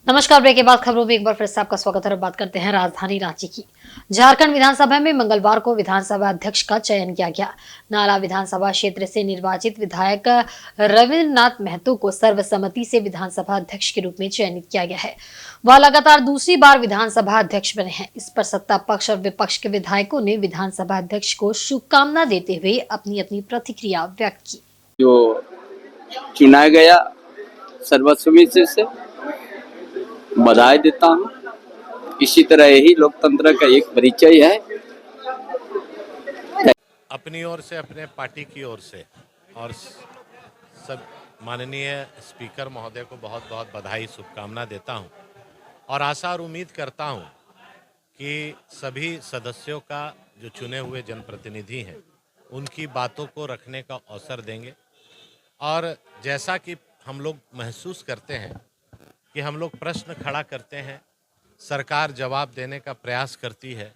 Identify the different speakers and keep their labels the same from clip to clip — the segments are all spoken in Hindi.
Speaker 1: नमस्कार। ब्रेक के बाद खबरों में एक बार फिर से आपका स्वागत है और बात करते हैं राजधानी रांची की। झारखंड विधानसभा में मंगलवार को विधानसभा अध्यक्ष का चयन किया गया। नाला विधानसभा क्षेत्र से निर्वाचित विधायक रविन्द्रनाथ महतो को सर्वसम्मति से विधानसभा अध्यक्ष के रूप में चयनित किया गया है। वह लगातार दूसरी बार विधानसभा अध्यक्ष बने हैं। इस पर सत्ता पक्ष और विपक्ष के विधायकों ने विधानसभा अध्यक्ष को शुभकामना देते हुए अपनी अपनी प्रतिक्रिया व्यक्त की।
Speaker 2: जो चुना गया सर्वसम्मति से बधाई देता हूँ। इसी तरह यही लोकतंत्र का एक परिचय है।
Speaker 3: अपनी ओर से, अपने पार्टी की ओर से और सब माननीय स्पीकर महोदय को बहुत बहुत बधाई, शुभकामना देता हूं और आशा और उम्मीद करता हूं कि सभी सदस्यों का जो चुने हुए जनप्रतिनिधि हैं उनकी बातों को रखने का अवसर देंगे। और जैसा कि हम लोग महसूस करते हैं कि हम लोग प्रश्न खड़ा करते हैं, सरकार जवाब देने का प्रयास करती है,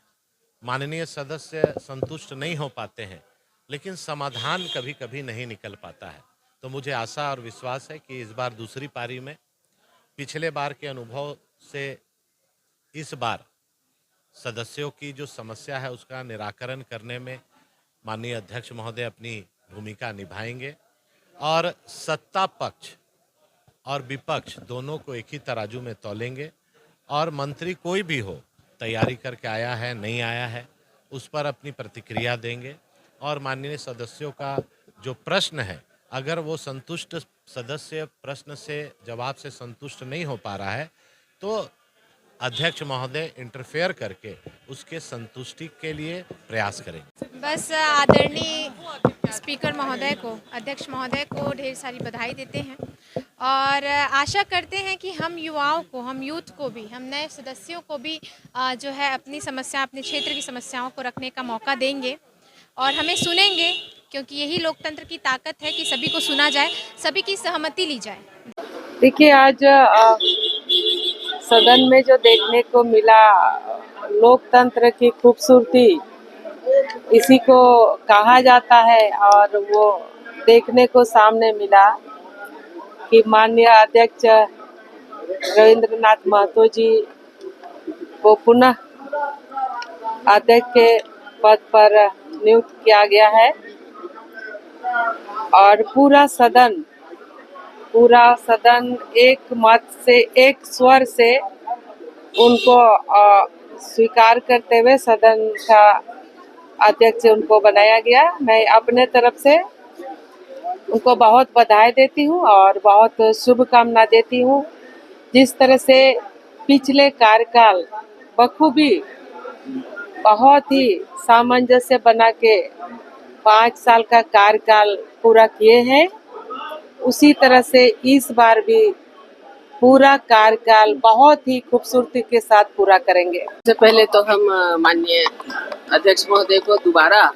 Speaker 3: माननीय सदस्य संतुष्ट नहीं हो पाते हैं, लेकिन समाधान कभी कभी नहीं निकल पाता है। तो मुझे आशा और विश्वास है कि इस बार दूसरी पारी में पिछले बार के अनुभव से इस बार सदस्यों की जो समस्या है उसका निराकरण करने में माननीय अध्यक्ष महोदय अपनी भूमिका निभाएंगे और सत्ता पक्ष और विपक्ष दोनों को एक ही तराजू में तौलेंगे और मंत्री कोई भी हो, तैयारी करके आया है नहीं आया है, उस पर अपनी प्रतिक्रिया देंगे। और माननीय सदस्यों का जो प्रश्न है, अगर वो संतुष्ट सदस्य प्रश्न से जवाब से संतुष्ट नहीं हो पा रहा है तो अध्यक्ष महोदय इंटरफेयर करके उसके संतुष्टि के लिए प्रयास करेंगे।
Speaker 4: बस आदरणीय स्पीकर महोदय को, अध्यक्ष महोदय को ढेर सारी बधाई देते हैं और आशा करते हैं कि हम युवाओं को, हम यूथ को भी, हम नए सदस्यों को भी जो है अपनी समस्या, अपने क्षेत्र की समस्याओं को रखने का मौका देंगे और हमें सुनेंगे, क्योंकि यही लोकतंत्र की ताकत है कि सभी को सुना जाए, सभी की सहमति ली जाए।
Speaker 5: देखिए, आज सदन में जो देखने को मिला, लोकतंत्र की खूबसूरती इसी को कहा जाता है और वो देखने को सामने मिला कि माननीय अध्यक्ष रविन्द्रनाथ महतो जी को पुनः अध्यक्ष के पद पर नियुक्त किया गया है और पूरा सदन एक मत से, एक स्वर से उनको स्वीकार करते हुए सदन का अध्यक्ष उनको बनाया गया। मैं अपने तरफ से उनको बहुत बधाई देती हूँ और बहुत शुभकामना देती हूँ। जिस तरह से पिछले कार्यकाल बखूबी बहुत ही सामंजस्य बना के 5 साल का कार्यकाल पूरा किए हैं, उसी तरह से इस बार भी पूरा कार्यकाल बहुत ही खूबसूरती के साथ पूरा करेंगे।
Speaker 6: सबसे पहले तो हम माननीय अध्यक्ष महोदय को दोबारा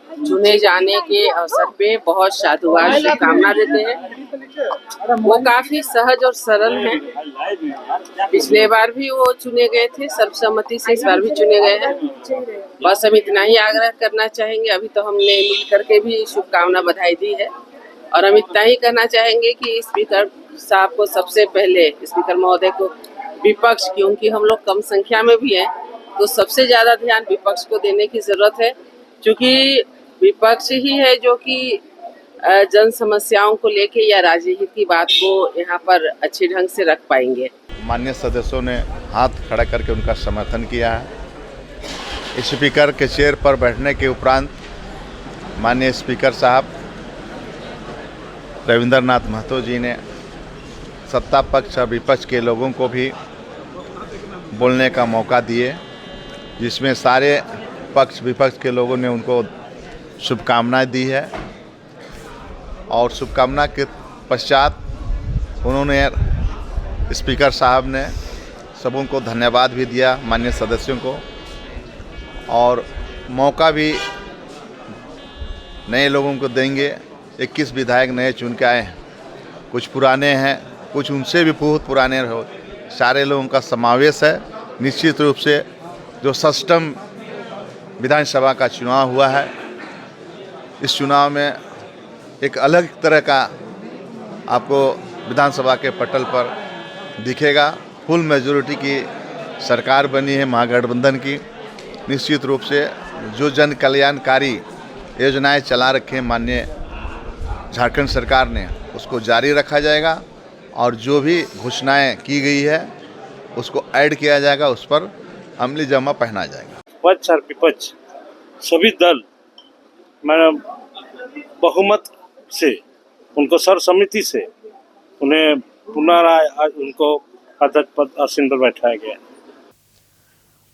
Speaker 6: चुने जाने के अवसर पे बहुत साधुवाद शुभकामना देते हैं। वो काफी सहज और सरल हैं। पिछले बार भी वो चुने गए थे सर्वसम्मति से, इस बार भी चुने गए हैं। बस हम इतना ही आग्रह करना चाहेंगे, अभी तो हमने मिल करके भी शुभकामना बधाई दी है और हम इतना ही कहना चाहेंगे कि स्पीकर साहब को, सबसे पहले स्पीकर महोदय को विपक्ष, क्योंकि हम लोग कम संख्या में भी हैं तो सबसे ज्यादा ध्यान विपक्ष को देने की जरूरत है, क्योंकि विपक्ष ही है जो कि जन समस्याओं को लेके या राज्य हित की बात को यहाँ पर अच्छे ढंग से रख पाएंगे।
Speaker 7: माननीय सदस्यों ने हाथ खड़ा करके उनका समर्थन किया है। स्पीकर के चेयर पर बैठने के उपरांत माननीय स्पीकर साहब रविन्द्रनाथ महतो जी ने सत्ता पक्ष और विपक्ष के लोगों को भी बोलने का मौका दिए, जिसमें सारे पक्ष विपक्ष के लोगों ने उनको शुभकामनाएं दी है और शुभकामना के पश्चात उन्होंने, स्पीकर साहब ने सबों को धन्यवाद भी दिया, माननीय सदस्यों को, और मौका भी नए लोगों को देंगे। 21 विधायक नए चुन के आए हैं, कुछ पुराने हैं, कुछ उनसे भी बहुत पुराने हो, सारे लोगों का समावेश है। निश्चित रूप से जो षष्ठम विधानसभा का चुनाव हुआ है, इस चुनाव में एक अलग तरह का आपको विधानसभा के पटल पर दिखेगा फुल मेजोरिटी की सरकार बनी है महागठबंधन की। निश्चित रूप से जो जन कल्याणकारी योजनाएं चला रखे हैं माननीय झारखंड सरकार ने, उसको जारी रखा जाएगा और जो भी घोषणाएं की गई है उसको ऐड किया जाएगा, उस पर अमली जामा पहना जाएगा।
Speaker 8: पक्ष और विपक्ष सभी दल मैडम बहुमत से उनको सर्वसम्मति से उन्हें पुनः उनको अध्यक्ष पद आसीन पर बैठाया गया।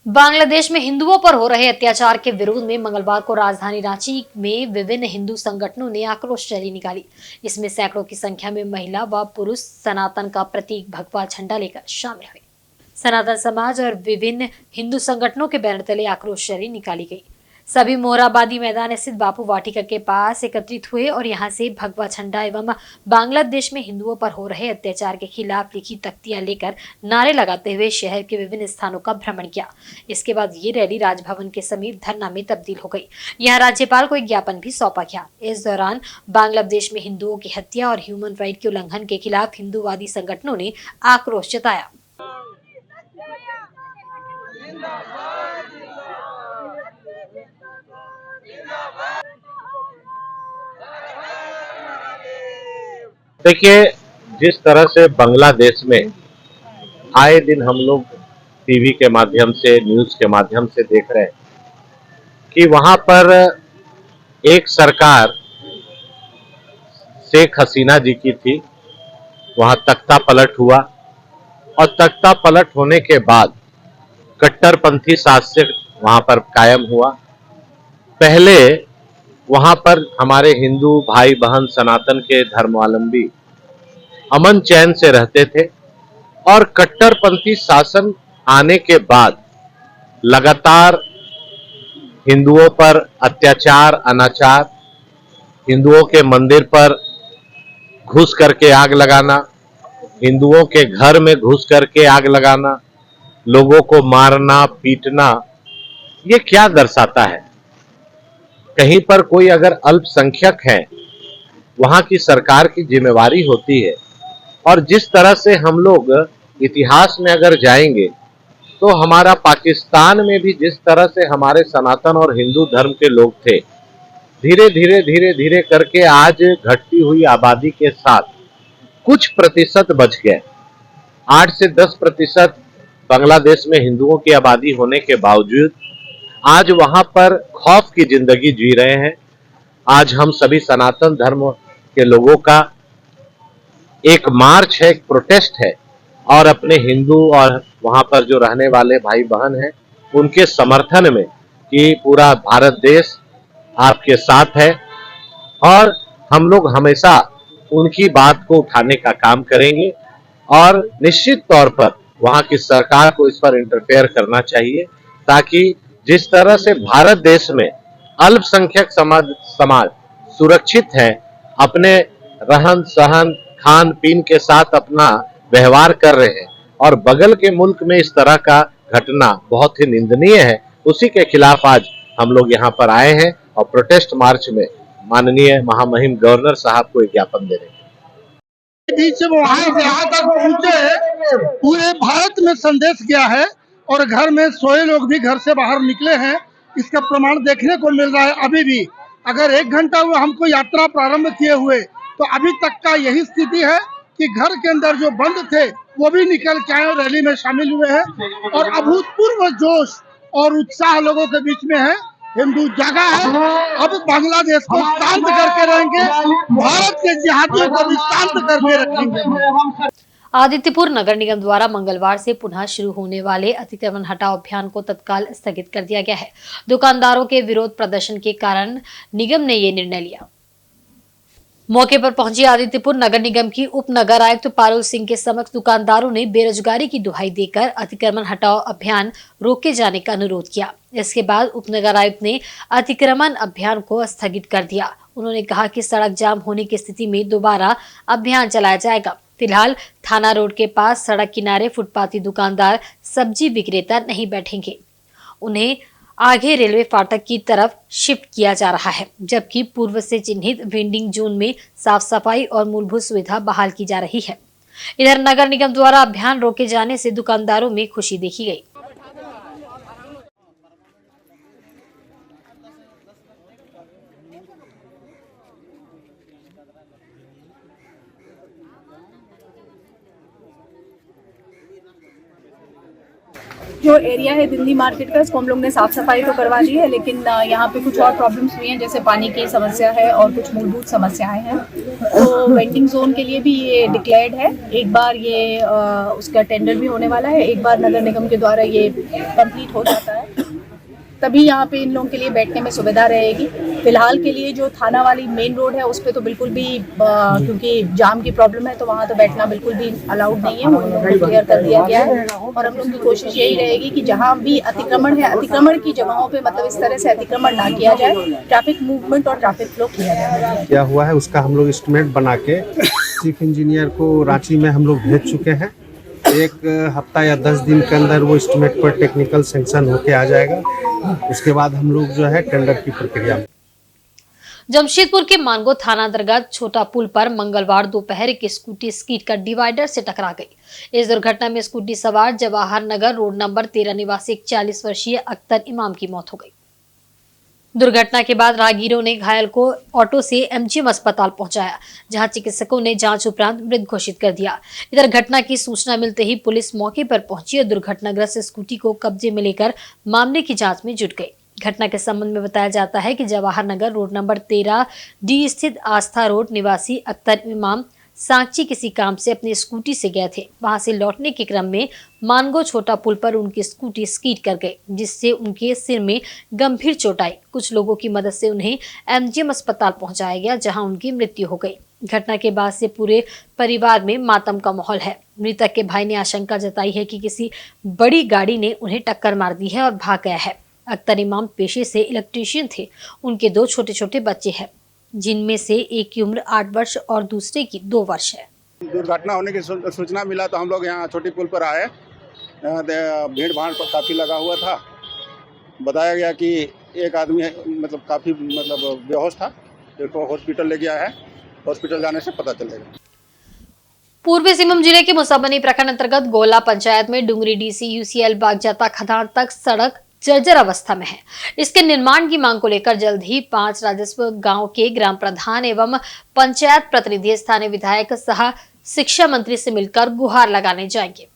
Speaker 1: बांग्लादेश में हिंदुओं पर हो रहे अत्याचार के विरोध में मंगलवार को राजधानी रांची में विभिन्न हिंदू संगठनों ने आक्रोश रैली निकाली। इसमें सैकड़ों की संख्या में महिला व पुरुष सनातन का प्रतीक भगवा झंडा लेकर शामिल हुए। सनातन समाज और विभिन्न हिंदू संगठनों के बैनर तले आक्रोश रैली निकाली गई। सभी मोहराबादी मैदान स्थित बापू वाटिका के पास एकत्रित हुए और यहां से भगवा झंडा एवं बांग्लादेश में हिंदुओं पर हो रहे अत्याचार के खिलाफ लिखी तख्तियां लेकर नारे लगाते हुए शहर के विभिन्न स्थानों का भ्रमण किया। इसके बाद ये रैली राजभवन के समीप धरना में तब्दील हो गई। यहाँ राज्यपाल को एक ज्ञापन भी सौंपा गया। इस दौरान बांग्लादेश में हिंदुओं की हत्या और ह्यूमन राइट के उल्लंघन के खिलाफ हिंदूवादी संगठनों ने आक्रोश जताया।
Speaker 3: देखिए, जिस तरह से बांग्लादेश में आए दिन हम लोग टीवी के माध्यम से, न्यूज के माध्यम से देख रहे हैं कि वहां पर एक सरकार शेख हसीना जी की थी, वहां तख्ता पलट हुआ और तख्ता पलट होने के बाद कट्टरपंथी शासक वहां पर कायम हुआ। पहले वहां पर हमारे हिंदू भाई बहन सनातन के धर्मावलंबी अमन चैन से रहते थे और कट्टरपंथी शासन आने के बाद लगातार हिंदुओं पर अत्याचार, अनाचार, हिंदुओं के मंदिर पर घुस करके आग लगाना, हिंदुओं के घर में घुस करके आग लगाना, लोगों को मारना, पीटना, ये क्या दर्शाता है? कहीं पर कोई अगर अल्पसंख्यक है, वहां की सरकार की जिम्मेवारी होती है। और जिस तरह से हम लोग इतिहास में अगर जाएंगे तो हमारा पाकिस्तान में भी जिस तरह से हमारे सनातन और हिंदू धर्म के लोग थे, धीरे धीरे करके आज घटती हुई आबादी के साथ कुछ प्रतिशत बच गए। 8 से 10% बांग्लादेश में हिंदुओं की आबादी होने के बावजूद आज वहां पर खौफ की जिंदगी जी रहे हैं। आज हम सभी सनातन धर्म के लोगों का एक मार्च है, एक प्रोटेस्ट है और अपने हिंदू और वहां पर जो रहने वाले भाई बहन हैं उनके समर्थन में कि पूरा भारत देश आपके साथ है और हम लोग हमेशा उनकी बात को उठाने का काम करेंगे और निश्चित तौर पर वहां की सरकार को इस पर इंटरफेयर करना चाहिए ताकि जिस तरह से भारत देश में अल्पसंख्यक समाज सुरक्षित है, अपने रहन सहन खान पीन के साथ अपना व्यवहार कर रहे हैं और बगल के मुल्क में इस तरह का घटना बहुत ही निंदनीय है, उसी के खिलाफ आज हम लोग यहाँ पर आए हैं और प्रोटेस्ट मार्च में माननीय महामहिम गवर्नर साहब को एक ज्ञापन दे रहे हैं।
Speaker 9: बीच में वहाँ से यहाँ तक पहुँचे, पूरे भारत में संदेश गया है और घर में सोए लोग भी घर से बाहर निकले हैं। इसका प्रमाण देखने को मिल रहा है। अभी भी अगर 1 घंटा हुआ हमको यात्रा प्रारंभ किए हुए तो अभी तक का यही स्थिति है कि घर के अंदर जो बंद थे वो भी निकल के आए और रैली में शामिल हुए हैं और अभूतपूर्व जोश और उत्साह लोगों के बीच में है। हिंदू जागा है, अब बांग्लादेश को शांत करके रहेंगे, भारत के जिहादियों को भी शांत करके रखेंगे।
Speaker 1: आदित्यपुर नगर निगम द्वारा मंगलवार से पुनः शुरू होने वाले अतिक्रमण हटाओ अभियान को तत्काल स्थगित कर दिया गया है। दुकानदारों के विरोध प्रदर्शन के कारण निगम ने ये निर्णय लिया। मौके पर पहुंची आदित्यपुर नगर निगम की उप नगर आयुक्त पारुल सिंह के समक्ष दुकानदारों ने बेरोजगारी की दुहाई देकर अतिक्रमण हटाओ अभियान रोके जाने का अनुरोध किया। इसके बाद उप नगर आयुक्त ने अतिक्रमण अभियान को स्थगित कर दिया। उन्होंने कहा कि सड़क जाम होने की स्थिति में दोबारा अभियान चलाया जाएगा। फिलहाल थाना रोड के पास सड़क किनारे फुटपाथी दुकानदार सब्जी विक्रेता नहीं बैठेंगे, उन्हें आगे रेलवे फाटक की तरफ शिफ्ट किया जा रहा है, जबकि पूर्व से चिन्हित वेंडिंग जोन में साफ सफाई और मूलभूत सुविधा बहाल की जा रही है। इधर नगर निगम द्वारा अभियान रोके जाने से दुकानदारों में खुशी देखी गई।
Speaker 10: जो एरिया है दिल्ली मार्केट का, इसको हम लोग ने साफ सफाई तो करवा दी है, लेकिन यहाँ पे कुछ और प्रॉब्लम्स भी हैं, जैसे पानी की समस्या है और कुछ मूलभूत समस्याएं हैं। तो वेंडिंग जोन के लिए भी ये डिक्लेयर्ड है। एक बार ये उसका टेंडर भी होने वाला है, एक बार नगर निगम के द्वारा ये कंप्लीट हो जाता है तभी यहाँ पे इन लोगों के लिए बैठने में सुविधा रहेगी। फिलहाल के लिए जो थाना वाली मेन रोड है उस पर तो बिल्कुल भी क्योंकि जाम की प्रॉब्लम है तो वहाँ तो बैठना बिल्कुल भी अलाउड नहीं है, वो इन लोगों को क्लियर कर दिया गया है। और हम लोग की कोशिश यही रहेगी कि जहाँ भी अतिक्रमण है, अतिक्रमण की जगहों पे मतलब इस तरह से अतिक्रमण ना किया जाए, ट्रैफिक मूवमेंट और ट्रैफिक फ्लो किया जाए।
Speaker 11: क्या हुआ है उसका हम लोग एस्टिमेट बना के चीफ इंजीनियर को रांची में हम लोग भेज चुके हैं। एक हफ्ता या 10 दिन के अंदर वो एस्टिमेट पर टेक्निकल सेंक्शन होके आ जाएगा। उसके बाद हम लोग जो है टेंडर की प्रक्रिया में।
Speaker 1: जमशेदपुर के मानगो थाना अंतर्गत छोटा पुल पर मंगलवार दोपहर एक स्कूटी स्कीड कर डिवाइडर से टकरा गई। इस दुर्घटना में स्कूटी सवार जवाहर नगर रोड नंबर 13 निवासी 40 वर्षीय अख्तर इमाम की मौत हो गई। दुर्घटना के बाद राहगीरों ने घायल को ऑटो से एमजीएम अस्पताल पहुंचाया, जहां चिकित्सकों ने जांच उपरांत मृत घोषित कर दिया। इधर घटना की सूचना मिलते ही पुलिस मौके पर पहुंची और दुर्घटनाग्रस्त स्कूटी को कब्जे में लेकर मामले की जांच में जुट गई। घटना के संबंध में बताया जाता है कि Jawahar Nagar road number 13 D स्थित आस्था रोड निवासी अख्तर इमाम सांची किसी काम से अपनी स्कूटी से गए थे। वहां से लौटने के क्रम में मानगो छोटा पुल पर उनकी स्कूटी स्कीड कर गई, जिससे उनके सिर में गंभीर चोट आई। कुछ लोगों की मदद से उन्हें एमजीएम अस्पताल पहुंचाया गया, जहां उनकी मृत्यु हो गई। घटना के बाद से पूरे परिवार में मातम का माहौल है। मृतक के भाई ने आशंका जताई है कि किसी बड़ी गाड़ी ने उन्हें टक्कर मार दी है और भाग गया है। अख्तर इमाम पेशे से इलेक्ट्रीशियन थे। उनके 2 छोटे छोटे बच्चे हैं, जिनमें से एक की उम्र 8 वर्ष और दूसरे की 2 वर्ष है।
Speaker 12: दुर्घटना होने की सूचना मिला तो हम लोग यहाँ छोटी पुल पर आए। भीड़ भाड़ काफ़ी लगा हुआ था। बताया गया कि एक आदमी मतलब काफ़ी मतलब बेहोश था, जिसको हॉस्पिटल ले गया है। हॉस्पिटल जाने से पता चलेगा।
Speaker 1: पूर्वी सिंहभूम जिले के मुसाबनी प्रखंड अंतर्गत गोला पंचायत में डुंगरी डीसी यूसीएल बागजाता खदान तक सड़क जर्जर अवस्था में है। इसके निर्माण की मांग को लेकर जल्द ही 5 राजस्व गांव के ग्राम प्रधान एवं पंचायत प्रतिनिधि स्थानीय विधायक सह शिक्षा मंत्री से मिलकर गुहार लगाने जाएंगे।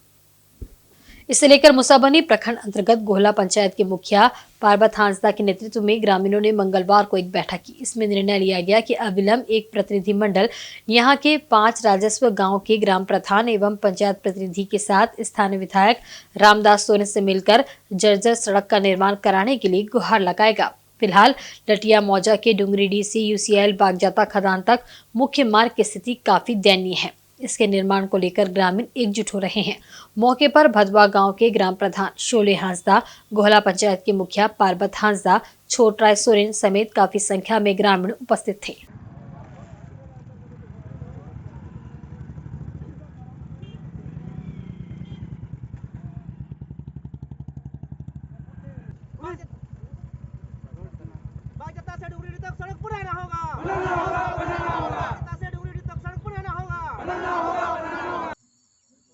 Speaker 1: इसे लेकर मुसाबनी प्रखंड अंतर्गत गोहला पंचायत के मुखिया पार्वत हांसदा के नेतृत्व में ग्रामीणों ने मंगलवार को एक बैठक की। इसमें निर्णय लिया गया कि अविलंब एक प्रतिनिधिमंडल यहां के 5 राजस्व गांव के ग्राम प्रधान एवं पंचायत प्रतिनिधि के साथ स्थानीय विधायक रामदास सोरेन से मिलकर जर्जर सड़क का निर्माण कराने के लिए गुहार लगाएगा। फिलहाल लटिया मौजा के डुंगरी डीसी यूसीएल बागजाता खदान तक मुख्य मार्ग की स्थिति काफी दयनीय है। इसके निर्माण को लेकर ग्रामीण एकजुट हो रहे हैं। मौके पर भदवा गांव के ग्राम प्रधान शोले हांसदा, गोहला पंचायत के मुखिया पार्वत हांसदा, छोटराय सोरेन समेत काफी संख्या में ग्रामीण उपस्थित थे।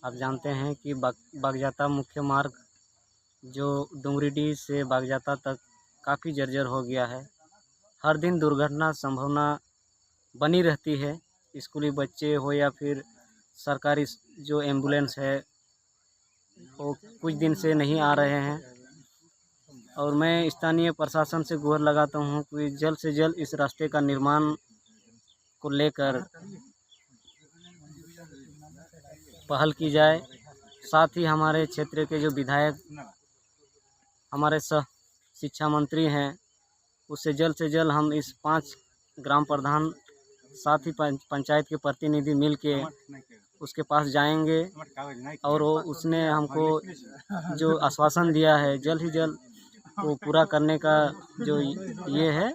Speaker 13: आप जानते हैं कि बागजाता मुख्य मार्ग जो डुंगरीडीह से बागजाता तक काफ़ी जर्जर हो गया है। हर दिन दुर्घटना संभावना बनी रहती है। स्कूली बच्चे हो या फिर सरकारी जो एम्बुलेंस है वो कुछ दिन से नहीं आ रहे हैं। और मैं स्थानीय प्रशासन से गुहार लगाता हूँ कि जल्द से जल्द इस रास्ते का निर्माण को लेकर पहल की जाए। साथ ही हमारे क्षेत्र के जो विधायक हमारे सह शिक्षा मंत्री हैं, उससे जल्द से जल्द हम इस 5 ग्राम प्रधान साथ ही पंचायत के प्रतिनिधि मिल के उसके पास जाएंगे और उसने हमको जो आश्वासन दिया है जल्द ही जल्द वो पूरा करने का जो ये है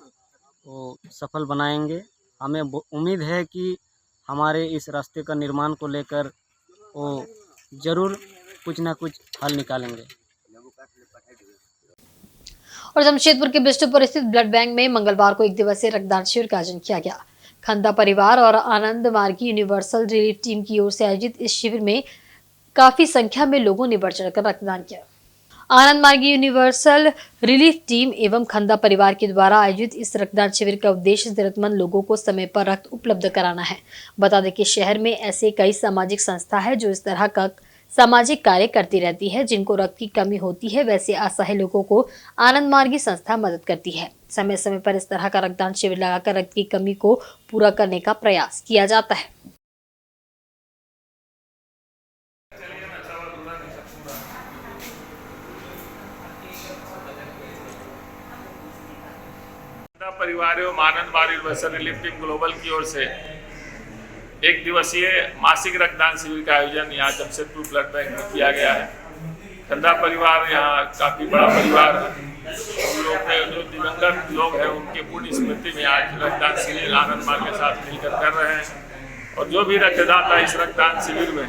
Speaker 13: वो सफल बनाएंगे। हमें उम्मीद है कि हमारे इस रास्ते का निर्माण को लेकर वो जरूर कुछ ना कुछ हल निकालेंगे।
Speaker 1: और जमशेदपुर के बिष्टुपुर स्थित ब्लड बैंक में मंगलवार को 1 दिवसीय रक्तदान शिविर का आयोजन किया गया। खंदा परिवार और आनंद मार्गी यूनिवर्सल रिलीफ टीम की ओर से आयोजित इस शिविर में काफी संख्या में लोगों ने बढ़ चढ़कर रक्तदान किया। आनंद मार्गी यूनिवर्सल रिलीफ टीम एवं खंदा परिवार के द्वारा आयोजित इस रक्तदान शिविर का उद्देश्य जरूरतमंद लोगों को समय पर रक्त उपलब्ध कराना है। बता दें कि शहर में ऐसे कई सामाजिक संस्था है जो इस तरह का सामाजिक कार्य करती रहती है। जिनको रक्त की कमी होती है वैसे असहाय लोगों को आनंद मार्गी संस्था मदद करती है। समय समय पर इस तरह का रक्तदान शिविर लगाकर रक्त की कमी को पूरा करने का प्रयास किया जाता है।
Speaker 14: परिवार एवं आनंद मार्गी यूनिवर्सल रिलीफ टीम ग्लोबल की ओर से एक दिवसीय मासिक रक्तदान शिविर का आयोजन यहाँ जमशेदपुर ब्लड बैंक में किया गया है। खंदा परिवार यहाँ काफ़ी बड़ा परिवार है। हम लोग के जो दिवंगत लोग हैं उनके पुण्य स्मृति में आज रक्तदान शिविर आनंद मार्ग के साथ मिलकर कर रहे हैं। और जो भी रक्तदाता इस रक्तदान शिविर में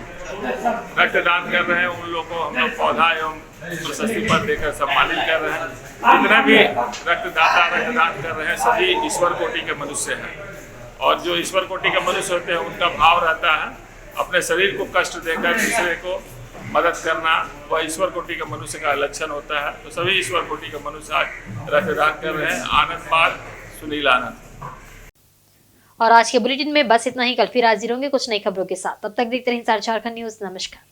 Speaker 14: रक्तदान कर रहे हैं उन लोगों को हम लोग पौधा एवं प्रशस्ति पत्र देकर सम्मानित कर रहे हैं। जितने भी रक्तदाता रक्तदान कर रहे हैं सभी ईश्वर कोटि के मनुष्य हैं। और जो ईश्वर कोटि के मनुष्य होते हैं उनका भाव रहता है अपने शरीर को कष्ट देकर दूसरे को मदद करना, वह ईश्वर कोटि के मनुष्य का लक्षण होता है। तो सभी ईश्वर कोटि के मनुष्य आज रक्तदान कर रहे हैं। आनंद मार्ग, सुनील आनंद।
Speaker 1: और आज के बुलेटिन में बस इतना ही। कल फिर हाजिर होंगे कुछ नई खबरों के साथ। तब तक देखते रहिए झारखंड न्यूज। नमस्कार।